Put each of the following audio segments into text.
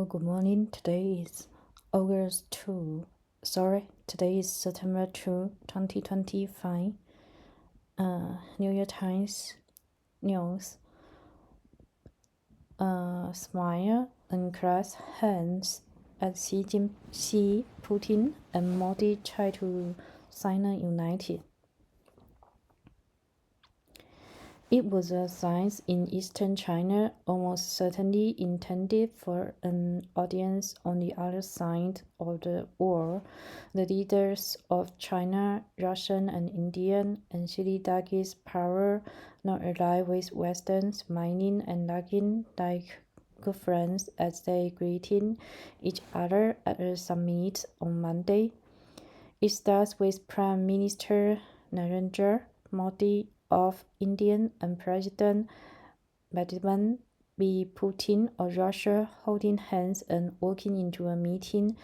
Hello, good morning. Today is today is September 2, 2025. New York Times News. Smile and clasped hands as Xi, Putin and Modi try to sign a united. It was a sign in eastern China, almost certainly intended for an audience on the other side of the war. The leaders of China, Russian and Indian and oligarchies power not arrived with Western smiling and laughing like good friends as they greeted each other at a summit on Monday. It starts with Prime Minister Narendra Modi of India and President Vladimir Putin of Russia holding hands and walking into a meeting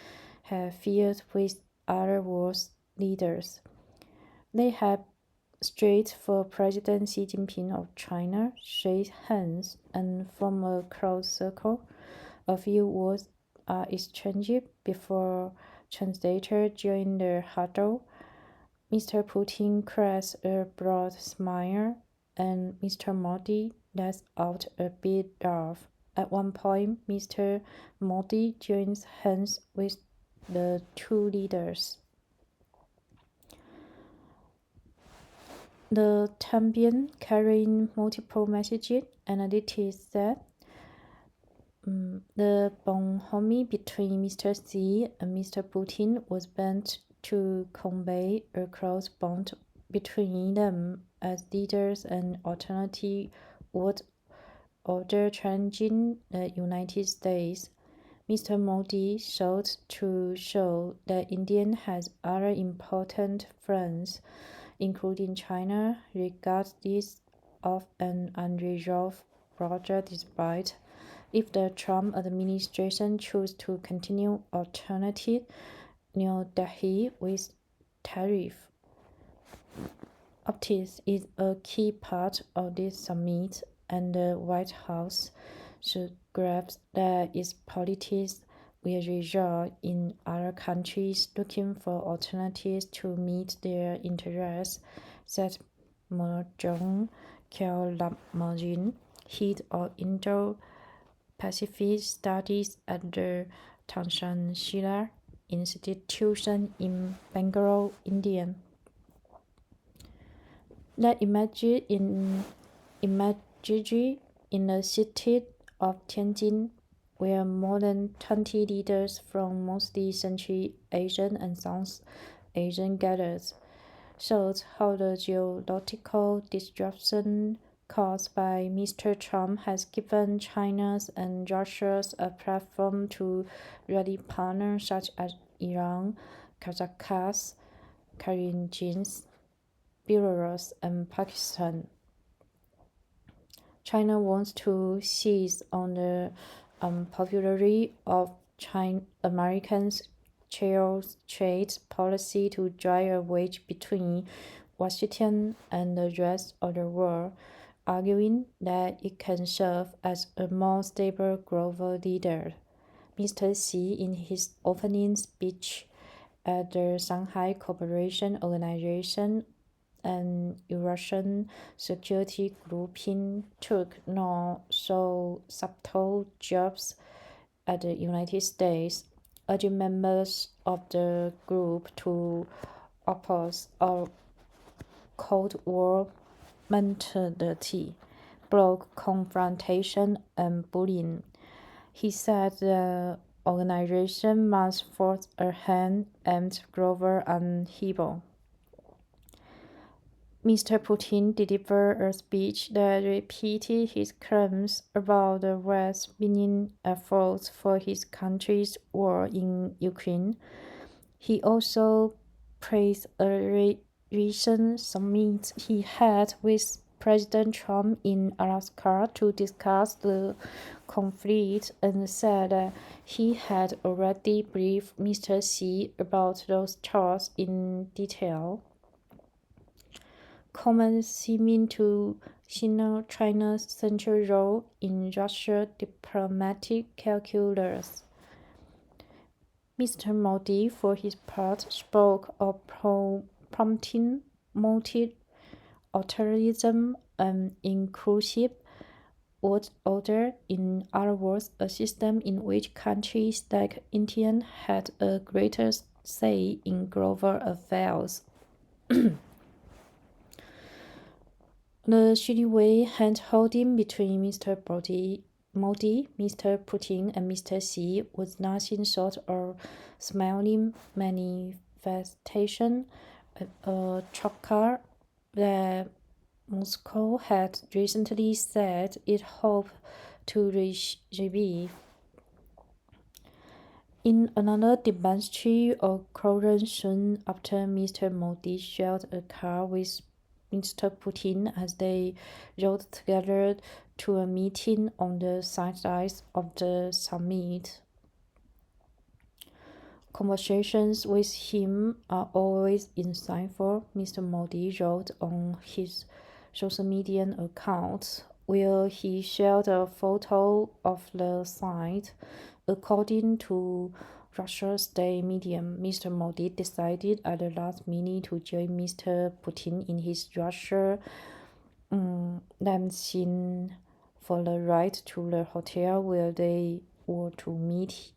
filled with other world leaders. They have straight for President Xi Jinping of China, shake hands, and form a close circle. A few words are exchanged before translators join the huddle. Mr. Putin cracks a broad smile, and Mr. Modi lets out a big laugh. At one point, Mr. Modi joins hands with the two leaders. The champion, carrying multiple messages, analysts said. The bonhomie between Mr. Xi and Mr. Putin was meant to convey a close bond between them as leaders and alternative world order challenging the United States. Mr. Modi sought to show that India has other important friends, including China, regardless of an unresolved border dispute. If the Trump administration chooses to continue alternative New Delhi with tariff optics is a key part of this summit, and the White House should grasp that its politics will result in other countries looking for alternatives to meet their interests, said Mojong Kyalamajin, head of Indo-Pacific Studies at the Tanshanshila Institution in Bangalore, India. That imagery in the city of Tianjin, where more than 20 leaders from mostly Central Asian and South Asian gathered, shows how the geopolitical disruption caused by Mr. Trump has given China's and Russia's a platform to rally partners such as Iran, Kazakhstan, Kyrgyzstan, Belarus, and Pakistan. China wants to seize on the popularity of Americans' trade policy to drive a wedge between Washington and the rest of the world, arguing that it can serve as a more stable global leader. Mr. Xi, in his opening speech at the Shanghai Cooperation Organization and Eurasian Security Grouping, took no so subtle jabs at the United States, urging members of the group to oppose a Cold War mentality, block confrontation, and bullying. He said the organization must force a hand aimed global upheaval. Mr. Putin delivered a speech that repeated his claims about the West's winning efforts for his country's war in Ukraine. He also praised a recent summit he had with President Trump in Alaska to discuss the conflict and said that he had already briefed Mr. Xi about those talks in detail. Comments seeming to signal China's central role in Russia's diplomatic calculus. Mr. Modi, for his part, spoke of prompting multilateralism and inclusive world order. In other words, a system in which countries like India had a greater say in global affairs. The three-way hand-holding between Mr. Modi, Mr. Putin, and Mr. Xi was nothing short of smiling manifestation, a chapter that Moscow had recently said it hoped to revive. In another demonstration of closeness soon after, Mr. Modi shared a car with Mr. Putin as they rode together to a meeting on the sidelines of the summit. Conversations with him are always insightful, Mr. Modi wrote on his social media account, where he shared a photo of the site. According to Russia's state media, Mr. Modi decided at the last minute to join Mr. Putin in his Russia dancing for the ride to the hotel where they were to meet.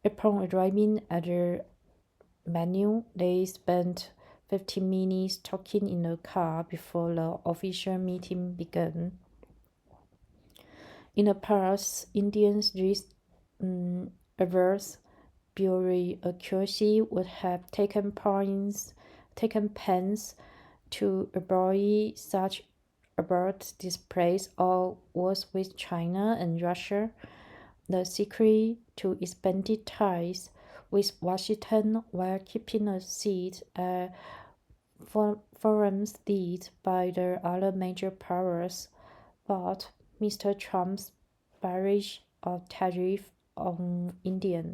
Upon arriving at the venue, they spent 15 minutes talking in the car before the official meeting began. In the past, Indians' averse bureaucracy would have taken pains to avoid such abrupt displays or wars with China and Russia. The secret to expanded ties with Washington while keeping a seat at forums led by the other major powers, but Mr. Trump's barrage of tariff on India,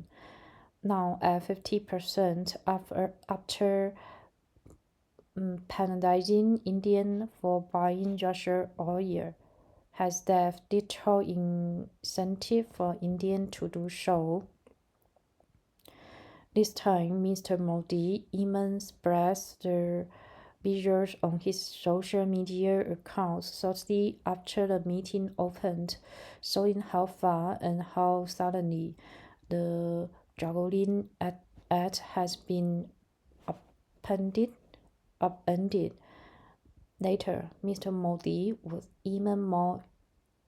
now at 50% after penalizing India for buying Russian oil, has left little incentive for India to do so. This time, Mr. Modi even spread the visuals on his social media accounts shortly after the meeting opened, showing how far and how suddenly the juggling act has been upended. Later, Mr. Modi was even more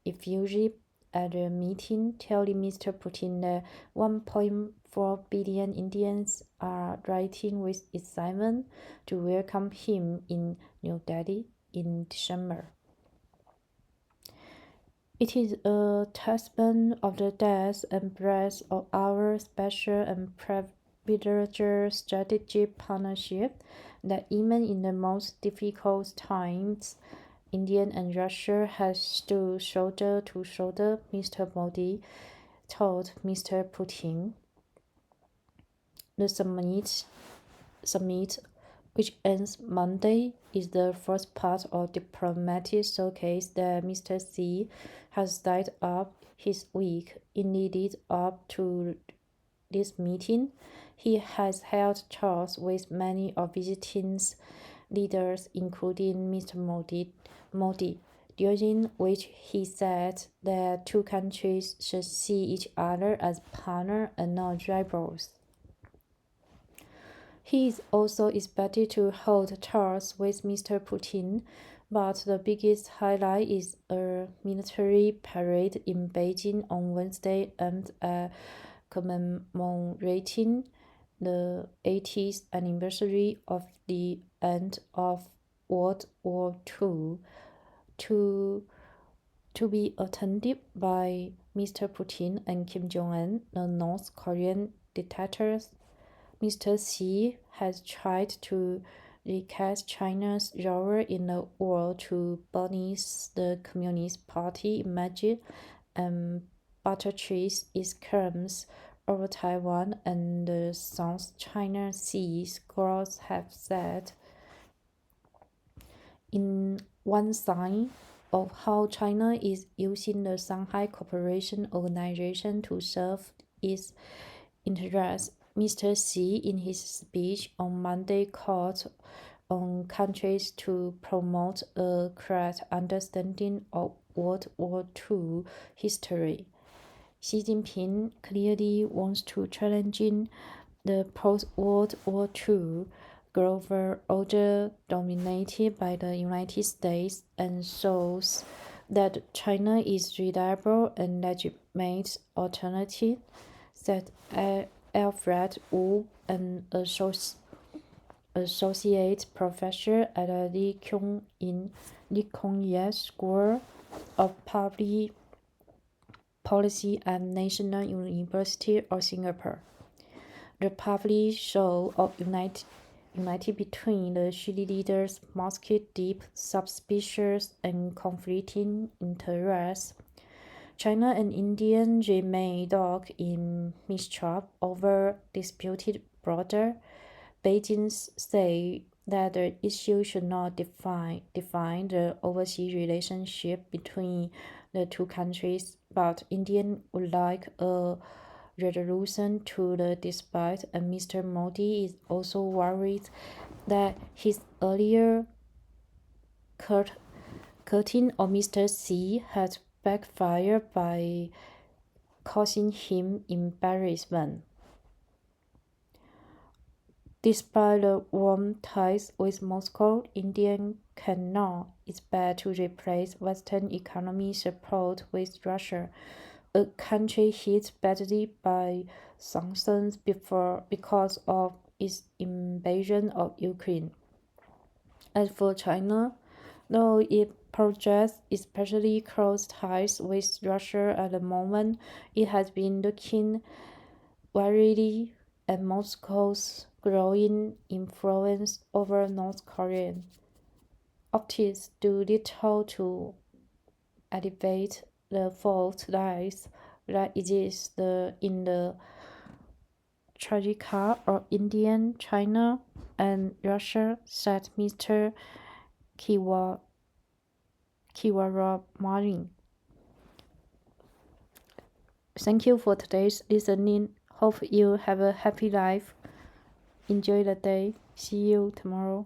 effusive at the meeting, telling Mr. Putin that 1.4 billion Indians are waiting with excitement to welcome him in New Delhi in December. It is a testament of the depth and breadth of our special and privileged strategic partnership that even in the most difficult times, India and Russia have stood shoulder to shoulder, Mr. Modi told Mr. Putin. The summit, which ends Monday, is the first part of diplomatic showcase that Mr. Xi has started up his week. In the lead up to this meeting, he has held talks with many of visiting leaders, including Mr. Modi, during which he said that two countries should see each other as partners and not rivals. He is also expected to hold talks with Mr. Putin, but the biggest highlight is a military parade in Beijing on Wednesday aimed at commemorating the 80th anniversary of the end of World War II, to be attended by Mr. Putin and Kim Jong-un, the North Korean dictators. Mr. Xi has tried to recast China's role in the world to banish the Communist Party image and buttress its claims over Taiwan and the South China Sea, scholars have said. In one sign of how China is using the Shanghai Cooperation Organization to serve its interests. Mr. Xi, in his speech on Monday, called on countries to promote a correct understanding of World War II history. Xi Jinping clearly wants to challenge the post-World War II global order dominated by the United States and shows that China is reliable and legitimate alternative, said Alfred Wu, an associate professor at the Lee Kuan-yew School of Public Policy at National University of Singapore. The public show of unity between the Xi leaders masked deep suspicions and conflicting interests. China and India remain dog in mischief over disputed border. Beijing say that the issue should not define the overseas relationship between the two countries, but India would like a resolution to the dispute, and Mr. Modi is also worried that his earlier cutting of Mr. Xi had backfired by causing him embarrassment. Despite the warm ties with Moscow, India cannot expect to replace Western economic support with Russia, a country hit badly by sanctions because of its invasion of Ukraine. As for China, though it projects especially close ties with Russia at the moment, it has been looking warily at Moscow's growing influence over North Korea. Optics do little to elevate the fault lines that exist in the trajectory of India, China, and Russia, said Mr. Kiwara-Marin. Thank you for today's listening. Hope you have a happy life. Enjoy the day. See you tomorrow.